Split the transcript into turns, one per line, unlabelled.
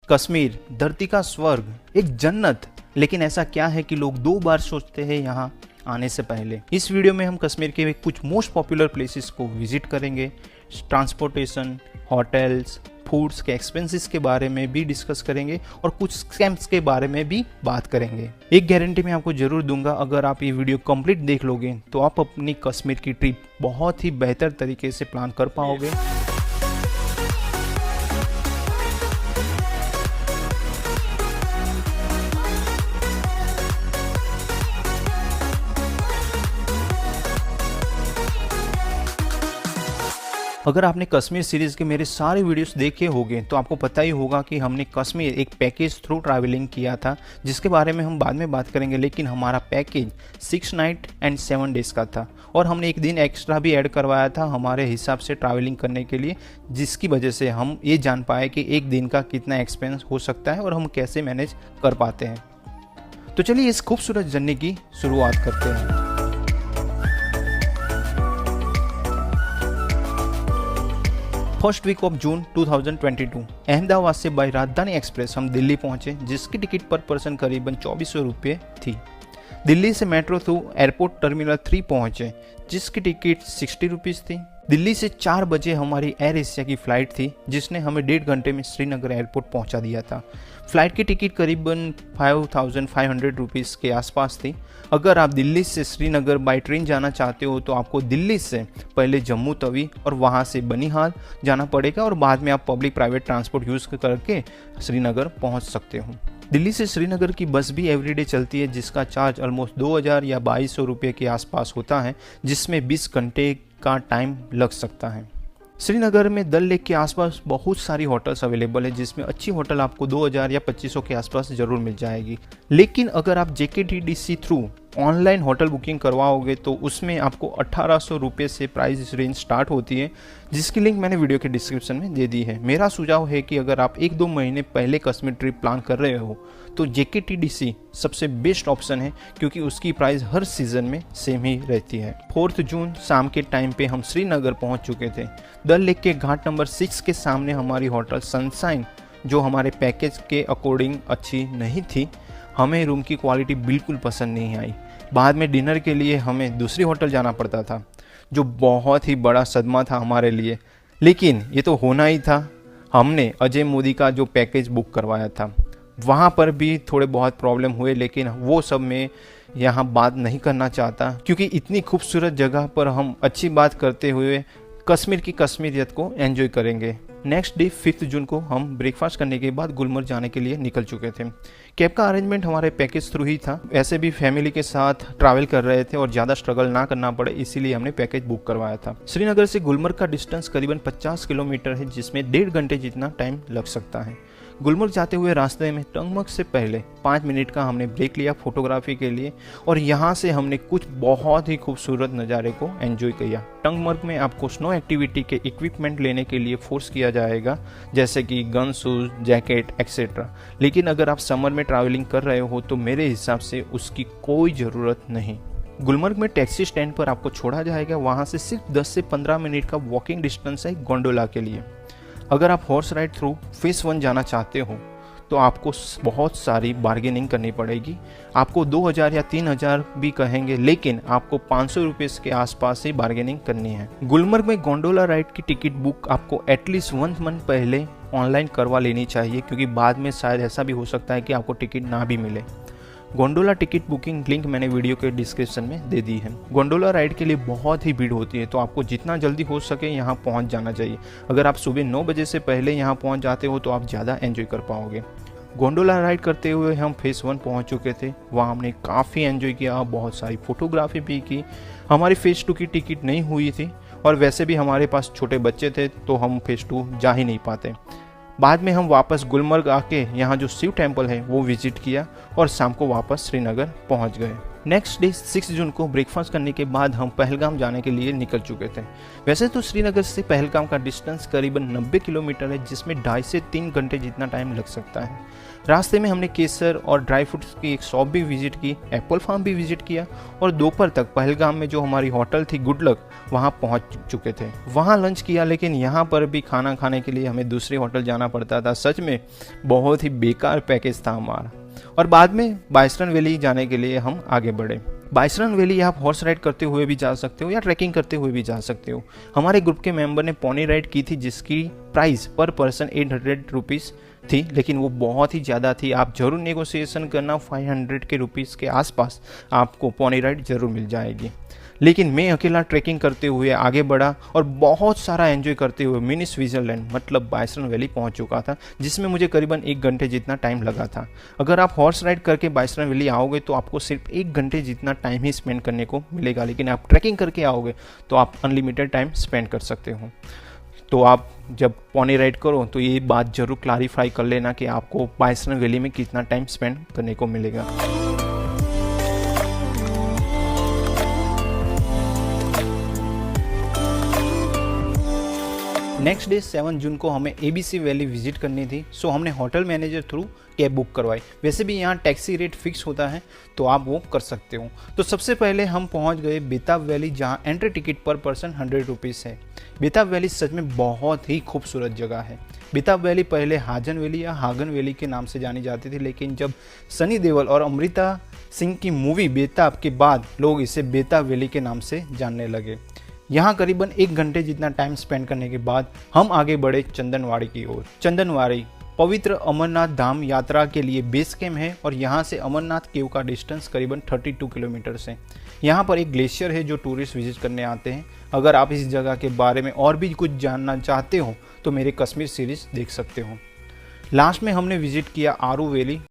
कश्मीर धरती का स्वर्ग, एक जन्नत, लेकिन ऐसा क्या है कि लोग 2 बार सोचते हैं यहाँ आने से पहले। इस वीडियो में हम कश्मीर के कुछ मोस्ट पॉपुलर प्लेसेस को विजिट करेंगे, ट्रांसपोर्टेशन, होटल्स, फूड्स के एक्सपेंसेस के बारे में भी डिस्कस करेंगे और कुछ स्कैम्स के बारे में भी बात करेंगे। एक गारंटी मैं आपको जरूर दूंगा, अगर आप ये वीडियो कंप्लीट देख लोगे तो आप अपनी कश्मीर की ट्रिप बहुत ही बेहतर तरीके से प्लान कर पाओगे। अगर आपने कश्मीर सीरीज़ के मेरे सारे वीडियोस देखे होंगे तो आपको पता ही होगा कि हमने कश्मीर एक पैकेज थ्रू ट्रैवलिंग किया था, जिसके बारे में हम बाद में बात करेंगे। लेकिन हमारा पैकेज 6 नाइट एंड 7 डेज़ का था और हमने एक दिन एक्स्ट्रा भी ऐड करवाया था हमारे हिसाब से ट्रैवलिंग करने के लिए, जिसकी वजह से हम ये जान पाए कि एक दिन का कितना एक्सपेंस हो सकता है और हम कैसे मैनेज कर पाते हैं। तो चलिए इस खूबसूरत जर्नी की शुरुआत करते हैं। First week of June 2022 Ahmedabad से बाय राजधानी एक्सप्रेस हम दिल्ली पहुंचे, जिसकी टिकट पर पर्सन करीबन 2400 रुपये थी। दिल्ली से मेट्रो थ्रू एयरपोर्ट टर्मिनल 3 पहुंचे, जिसकी टिकट 60 रुपीज़ थी। दिल्ली से 4 बजे हमारी एयर एशिया की फ़्लाइट थी, जिसने हमें 1.5 घंटे में श्रीनगर एयरपोर्ट पहुंचा दिया था। फ़्लाइट की टिकट करीबन 5500 रुपीज़ के आसपास थी। अगर आप दिल्ली से श्रीनगर बाई ट्रेन जाना चाहते हो तो आपको दिल्ली से पहले जम्मू तवी और वहां से बनिहाल जाना पड़ेगा और बाद में आप पब्लिक प्राइवेट ट्रांसपोर्ट यूज़ करके श्रीनगर पहुंच सकते हो। दिल्ली से श्रीनगर की बस भी एवरीडे चलती है, जिसका चार्ज ऑलमोस्ट 2000 या 2200 रुपये के आसपास होता है, जिसमें 20 घंटे का टाइम लग सकता है। श्रीनगर में डल लेक के आसपास बहुत सारी होटल्स अवेलेबल है, जिसमें अच्छी होटल आपको 2000 या 2500 के आसपास ज़रूर मिल जाएगी। लेकिन अगर आप JKTDC through online hotel booking करवाओगे तो उसमें आपको 1800 रुपये से प्राइस रेंज स्टार्ट होती है, जिसकी लिंक मैंने वीडियो के डिस्क्रिप्शन में दे दी है। मेरा सुझाव है कि अगर आप 1-2 महीने पहले कश्मीर ट्रिप प्लान कर रहे हो तो JKTDC सबसे बेस्ट ऑप्शन है, क्योंकि उसकी प्राइस हर सीज़न में सेम ही रहती है। 4 जून शाम के टाइम पे हम श्रीनगर पहुंच चुके थे। डल लेक के घाट नंबर 6 के सामने हमारी होटल सनशाइन, जो हमारे पैकेज के अकॉर्डिंग अच्छी नहीं थी, हमें रूम की क्वालिटी बिल्कुल पसंद नहीं आई। बाद में डिनर के लिए हमें दूसरी होटल जाना पड़ता था, जो बहुत ही बड़ा सदमा था हमारे लिए, लेकिन ये तो होना ही था। हमने अजय मोदी का जो पैकेज बुक करवाया था, वहाँ पर भी थोड़े बहुत प्रॉब्लम हुए, लेकिन वो सब मैं यहाँ बात नहीं करना चाहता, क्योंकि इतनी खूबसूरत जगह पर हम अच्छी बात करते हुए कश्मीर की कश्मीरियत को एंजॉय करेंगे। नेक्स्ट डे 5 जून को हम ब्रेकफास्ट करने के बाद गुलमर्ग जाने के लिए निकल चुके थे। कैब का अरेंजमेंट हमारे पैकेज थ्रू ही था, ऐसे भी फैमिली के साथ ट्रैवल कर रहे थे और ज़्यादा स्ट्रगल ना करना पड़े, इसीलिए हमने पैकेज बुक करवाया था। श्रीनगर से गुलमर्ग का डिस्टेंस करीबन 50 किलोमीटर है, जिसमें 1.5 घंटे जितना टाइम लग सकता है। गुलमर्ग जाते हुए रास्ते में टंगमर्ग से पहले 5 मिनट का हमने ब्रेक लिया फोटोग्राफी के लिए, और यहाँ से हमने कुछ बहुत ही खूबसूरत नज़ारे को एंजॉय किया। टंगमर्ग में आपको स्नो एक्टिविटी के इक्विपमेंट लेने के लिए फोर्स किया जाएगा, जैसे कि गन, शूज, जैकेट एक्सेट्रा। लेकिन अगर आप समर में ट्रैवलिंग कर रहे हो तो मेरे हिसाब से उसकी कोई ज़रूरत नहीं। गुलमर्ग में टैक्सी स्टैंड पर आपको छोड़ा जाएगा, वहाँ से सिर्फ 10 से 15 मिनट का वॉकिंग डिस्टेंस है गोंडोला के लिए। अगर आप हॉर्स राइड थ्रू फेज 1 जाना चाहते हो तो आपको बहुत सारी बार्गेनिंग करनी पड़ेगी। आपको 2000 या 3000 भी कहेंगे, लेकिन आपको 500 रुपये के आसपास ही बार्गेनिंग करनी है। गुलमर्ग में गोंडोला राइड की टिकट बुक आपको एटलीस्ट 1 मंथ पहले ऑनलाइन करवा लेनी चाहिए, क्योंकि बाद में शायद ऐसा भी हो सकता है कि आपको टिकट ना भी मिले। गोंडोला टिकट बुकिंग लिंक मैंने वीडियो के डिस्क्रिप्शन में दे दी है। गोंडोला राइड के लिए बहुत ही भीड़ होती है, तो आपको जितना जल्दी हो सके यहाँ पहुँच जाना चाहिए। अगर आप सुबह 9 बजे से पहले यहाँ पहुँच जाते हो तो आप ज़्यादा एंजॉय कर पाओगे। गोंडोला राइड करते हुए हम फेज 1 पहुँच चुके थे, वहाँ हमने काफ़ी एंजॉय किया, बहुत सारी फोटोग्राफी भी की। हमारी फेज 2 की टिकट नहीं हुई थी और वैसे भी हमारे पास छोटे बच्चे थे, तो हम फेज 2 जा ही नहीं पाते। बाद में हम वापस गुलमर्ग आके यहाँ जो शिव टेम्पल है वो विजिट किया और शाम को वापस श्रीनगर पहुँच गए। नेक्स्ट डे 6 जून को ब्रेकफास्ट करने के बाद हम पहलगाम जाने के लिए निकल चुके थे। वैसे तो श्रीनगर से पहलगाम का डिस्टेंस करीबन 90 किलोमीटर है, जिसमें 2.5 से 3 घंटे जितना टाइम लग सकता है। रास्ते में हमने केसर और ड्राई फ्रूट्स की एक शॉप भी विजिट की, एप्पल फार्म भी विजिट किया और दोपहर तक पहलगाम में जो हमारी होटल थी गुड लक, वहाँ पहुँच चुके थे। वहाँ लंच किया, लेकिन यहाँ पर भी खाना खाने के लिए हमें दूसरी होटल जाना पड़ता था। सच में बहुत ही बेकार पैकेज था हमारा। और बाद में बाइसरन वैली जाने के लिए हम आगे बढ़े। बाइसरन वैली आप हॉर्स राइड करते हुए भी जा सकते हो या ट्रैकिंग करते हुए भी जा सकते हो। हमारे ग्रुप के मेंबर ने पोनी राइड की थी, जिसकी प्राइस पर पर्सन 800 रुपीज़ थी, लेकिन वो बहुत ही ज़्यादा थी। आप जरूर नेगोशिएशन करना, 500 के रुपीज़ के आसपास आपको पोनी राइड जरूर मिल जाएगी। लेकिन मैं अकेला ट्रैकिंग करते हुए आगे बढ़ा और बहुत सारा एंजॉय करते हुए मिनी स्विट्जरलैंड मतलब बाइसरन वैली पहुंच चुका था, जिसमें मुझे करीबन 1 घंटे जितना टाइम लगा था। अगर आप हॉर्स राइड करके बाइसरन वैली आओगे तो आपको सिर्फ 1 घंटे जितना टाइम ही स्पेंड करने को मिलेगा, लेकिन आप ट्रैकिंग करके आओगे तो आप अनलिमिटेड टाइम स्पेंड कर सकते हो। तो आप जब पोनी राइड करो तो ये बात जरूर क्लैरिफाई कर लेना कि आपको बाइसरन वैली में कितना टाइम स्पेंड करने को मिलेगा। नेक्स्ट डे 7 जून को हमें ABC वैली विजिट करनी थी, सो हमने hotel manager through cab book करवाई। वैसे भी यहाँ टैक्सी रेट फिक्स होता है, तो आप वो कर सकते हो। तो सबसे पहले हम पहुँच गए बेताब वैली, जहाँ एंट्री टिकट पर पर्सन 100 रुपीज़ है। बेताब वैली सच में बहुत ही खूबसूरत जगह है। बेताब वैली पहले हाजन वैली या हागन वैली के नाम से जानी जाती थी, लेकिन जब सनी देओल और अमृता सिंह की मूवी बेताब के बाद लोग इसे बेताब वैली के नाम से जानने लगे। यहाँ करीबन 1 घंटे जितना टाइम स्पेंड करने के बाद हम आगे बढ़े चंदनवाड़ी की ओर। चंदनवाड़ी पवित्र अमरनाथ धाम यात्रा के लिए बेस कैंप है और यहाँ से अमरनाथ केव का डिस्टेंस करीबन 32 किलोमीटर है। यहाँ पर एक ग्लेशियर है जो टूरिस्ट विजिट करने आते हैं। अगर आप इस जगह के बारे में और भी कुछ जानना चाहते हो तो मेरे कश्मीर सीरीज देख सकते हो। लास्ट में हमने विजिट किया आरू वैली।